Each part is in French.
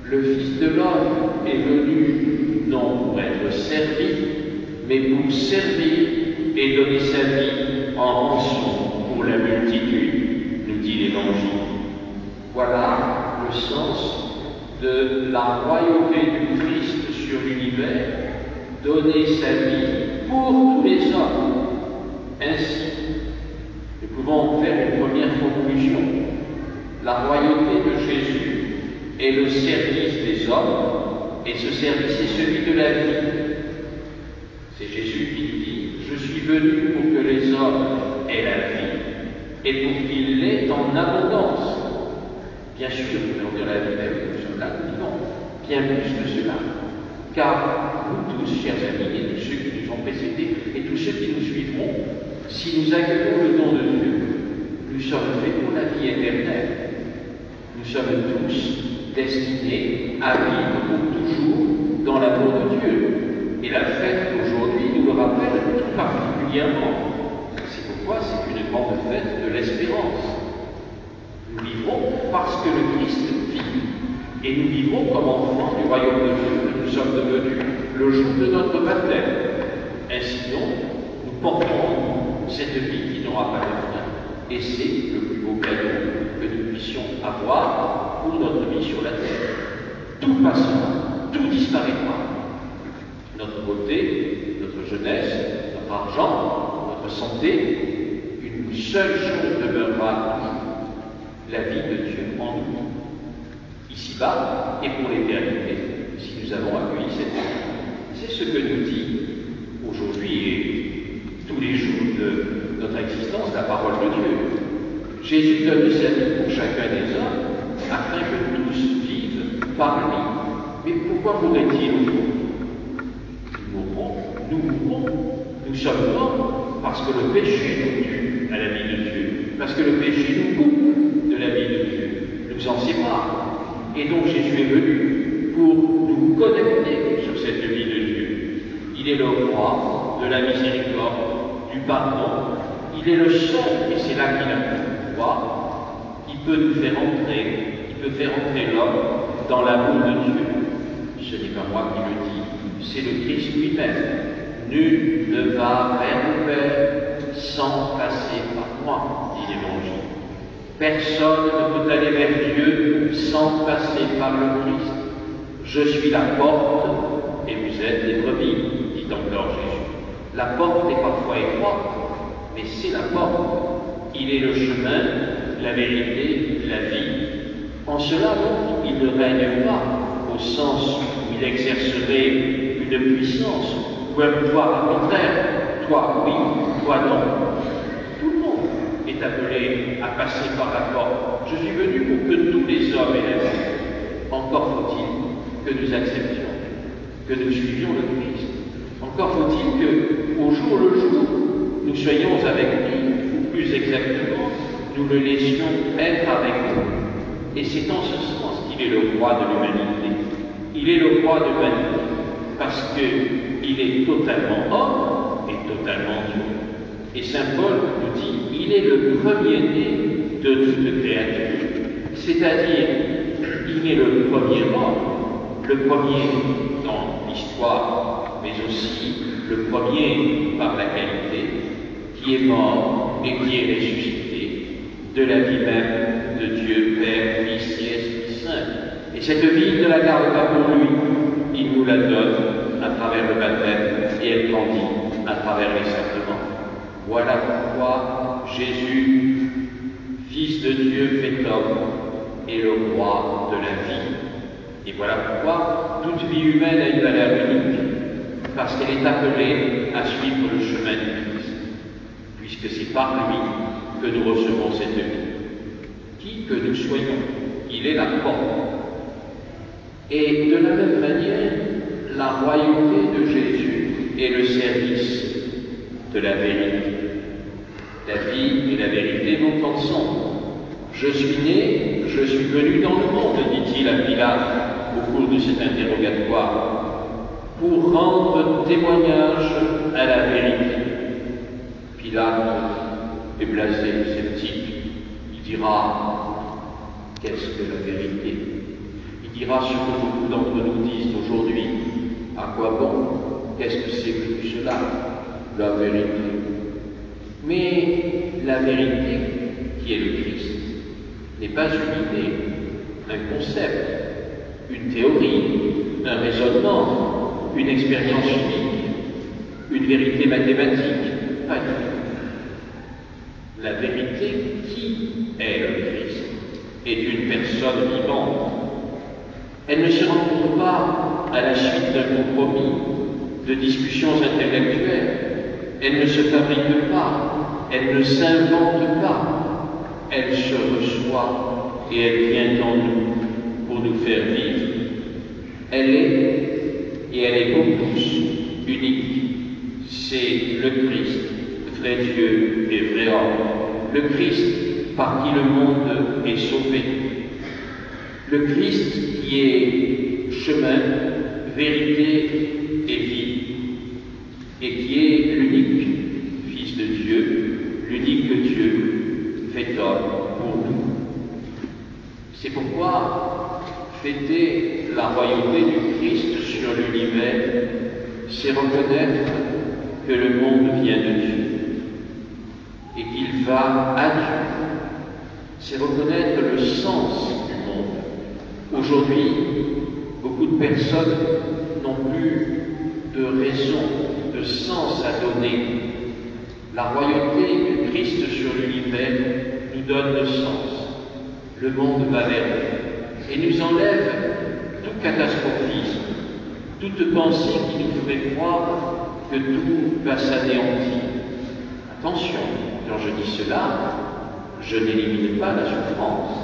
Le Fils de l'homme est venu non pour être servi, mais pour servir et donner sa vie en rançon pour la multitude, nous dit l'Évangile. Voilà le sens de la royauté du Christ sur l'univers, donner sa vie pour tous les hommes. Ainsi, nous pouvons faire une première conclusion. La royauté de Jésus est le service des hommes, et ce service est celui de la vie. C'est Jésus qui dit « Je suis venu pour que les hommes aient la vie, et pour qu'ils l'aient en abondance. » Bien sûr, nous allons dire la vie même, nous sommes là, nous vivons bien plus que cela. Car nous tous, chers amis, et tous ceux qui nous ont précédés, et tous ceux qui nous suivront, si nous accueillons le don de Dieu, nous sommes faits pour la vie éternelle. Nous sommes tous destinés à vivre pour toujours dans l'amour de Dieu. Et la fête d'aujourd'hui nous le rappelle tout particulièrement. C'est pourquoi c'est une grande fête de l'espérance. Nous vivrons parce que le Christ vit. Et nous vivrons comme enfants du royaume de Dieu que nous sommes devenus le jour de notre baptême. Ainsi donc, nous portons cette vie qui n'aura pas de fin. Et c'est le plus beau cadeau que nous puissions avoir pour notre vie sur la terre. Tout passera, tout disparaîtra. Notre beauté, notre jeunesse, notre argent, notre santé, une seule chose demeurera toujours, la vie de Dieu en nous, ici-bas et pour l'éternité, si nous avons accueilli cette vie. C'est ce que nous dit aujourd'hui et tous les jours de notre existence la parole de Dieu. Jésus donne sa vie pour chacun des hommes afin que tous vivent par lui. Mais pourquoi mourrait-il au fond? Nous mourrons, nous sommes morts parce que le péché nous tue à la vie de Dieu, parce que le péché nous coupe de la vie de Dieu, nous en sépare. Et donc Jésus est venu pour nous connecter sur cette vie de Dieu. Il est le roi de la miséricorde, du pardon, il est le seul, et c'est là qu'il a le pouvoir, qui peut nous faire entrer, qui peut faire entrer l'homme dans l'amour de Dieu. Ce n'est pas moi qui le dis, c'est le Christ lui-même. Nul ne va vers le Père sans passer par moi, dit l'Évangile. Personne ne peut aller vers Dieu sans passer par le Christ. Je suis la porte et vous êtes les brebis, dit encore Jésus. La porte est parfois étroite, mais c'est la porte. Il est le chemin, la vérité, la vie. En cela, donc, il ne règne pas au sens où il exercerait une puissance ou un pouvoir arbitraire. Toi oui, toi non. Tout le monde est appelé à passer par la porte. Je suis venu pour que tous les hommes aient la vie. Encore faut-il que nous acceptions, que nous suivions le Christ. Encore faut-il qu'au jour le jour, nous soyons avec lui, ou plus exactement, nous le laissions être avec nous. Et c'est en ce sens qu'il est le roi de l'humanité. Il est le roi de l'humanité parce qu'il est totalement homme et totalement Dieu. Et saint Paul nous dit, il est le premier-né de toute créature. C'est-à-dire, il est le premier homme, le premier dans l'histoire, mais aussi le premier par la qualité, qui est mort et qui est ressuscité de la vie même de Dieu, Père, Fils et Esprit Saint. Et cette vie, il ne la garde pas pour lui, il nous la donne à travers le baptême et elle grandit à travers les sacrements. Voilà pourquoi Jésus, Fils de Dieu fait homme, est le roi de la vie. Et voilà pourquoi toute vie humaine a une valeur unique, parce qu'elle est appelée à suivre le chemin du Christ, puisque c'est par lui que nous recevons cette vie. Qui que nous soyons, il est la porte. Et de la même manière, la royauté de Jésus est le service de la vérité. La vie et la vérité vont ensemble. Je suis né, je suis venu dans le monde, dit-il à Pilate au cours de cet interrogatoire, pour rendre témoignage à la vérité. Pilate est blasé, sceptique. Il dira, qu'est-ce que la vérité? Il dira ce que beaucoup d'entre nous disent aujourd'hui. À quoi bon? Qu'est-ce que c'est que tout cela? La vérité. Mais la vérité, qui est le Christ, n'est pas une idée, un concept, une théorie, un raisonnement, une expérience chimique, une vérité mathématique, pas du tout. La vérité, qui est le Christ, est une personne vivante. Elle ne se rencontre pas à la suite d'un compromis, de discussions intellectuelles. Elle ne se fabrique pas, elle ne s'invente pas. Elle se reçoit et elle vient en nous pour nous faire vivre. Elle est, et elle est pour tous, unique. C'est le Christ, vrai Dieu et vrai homme. Le Christ par qui le monde est sauvé. Le Christ qui est chemin, vérité et vie, et qui est l'unique Fils de Dieu, l'unique Dieu fait homme pour nous. C'est pourquoi fêter la royauté du Christ sur l'univers, c'est reconnaître que le monde vient de Dieu et qu'il va à Dieu. C'est reconnaître le sens du monde. Aujourd'hui, beaucoup de personnes n'ont plus de raison, de sens à donner. La royauté du Christ sur l'univers nous donne le sens. Le monde va vers lui et nous enlève tout catastrophisme, toute pensée qui nous ferait croire que tout va s'anéantir. Attention, quand je dis cela, je n'élimine pas la souffrance,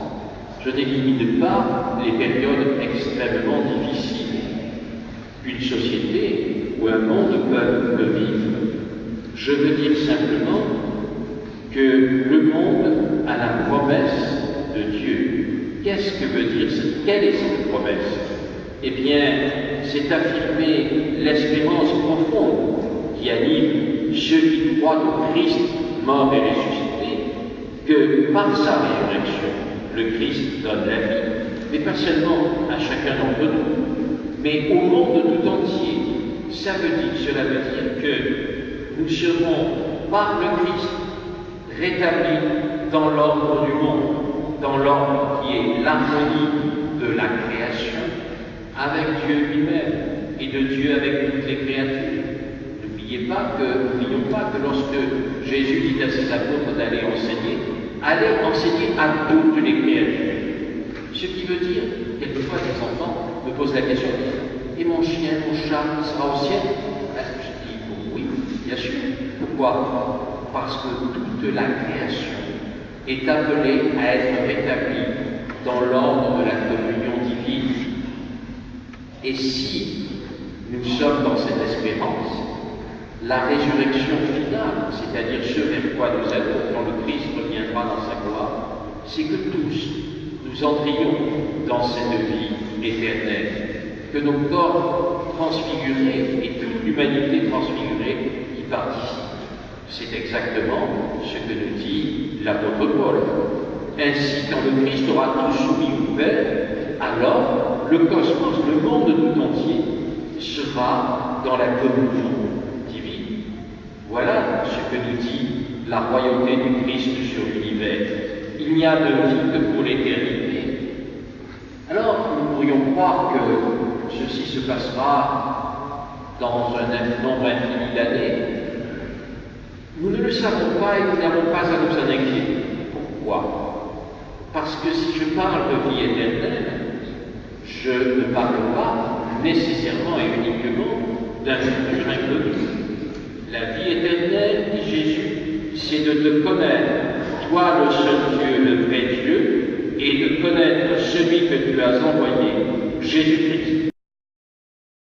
je n'élimine pas les périodes extrêmement difficiles. Une société ou un monde peuvent le vivre. Je veux dire simplement que le monde a la promesse de Dieu. Qu'est-ce que veut dire ça? Quelle est cette promesse? Eh bien, c'est affirmer l'espérance profonde qui anime ceux qui croient au Christ mort et ressuscité, que par sa résurrection, le Christ donne la vie, mais pas seulement à chacun d'entre nous, mais au monde tout entier. Cela veut dire que nous serons, par le Christ, rétablis dans l'ordre du monde, dans l'ordre qui est l'harmonie de la création, avec Dieu lui-même et de Dieu avec toutes les créatures. N'oublions pas que lorsque Jésus dit à ses apôtres d'aller enseigner à toutes les créatures. Ce qui veut dire, quelquefois les enfants me posent la question, et mon chien, mon chat, il sera au ciel? Je dis, oui, bien sûr. Pourquoi? Parce que toute la création est appelée à être rétablie dans l'ordre de la communion divine. Et si nous sommes dans cette espérance, la résurrection finale, c'est-à-dire ce vers quoi nous allons quand le Christ reviendra dans sa gloire, c'est que tous nous entrions dans cette vie éternelle, que nos corps transfigurés et toute l'humanité transfigurée y participent. C'est exactement ce que nous dit l'apôtre Paul. Ainsi, quand le Christ aura tout soumis ouvert, alors le cosmos, le monde tout entier, sera dans la communion divine. Voilà ce que nous dit la royauté du Christ sur l'univers. Il n'y a de vie que pour l'éternité. Alors, nous pourrions croire que ceci se passera dans un nombre infini d'années. Nous ne le savons pas et nous n'avons pas à nous en inquiéter. Pourquoi? Parce que si je parle de vie éternelle, je ne parle pas nécessairement et uniquement d'un futur inconnu. La vie éternelle, dit Jésus, c'est de te connaître, toi le seul Dieu, le vrai Dieu, et de connaître celui que tu as envoyé, Jésus-Christ.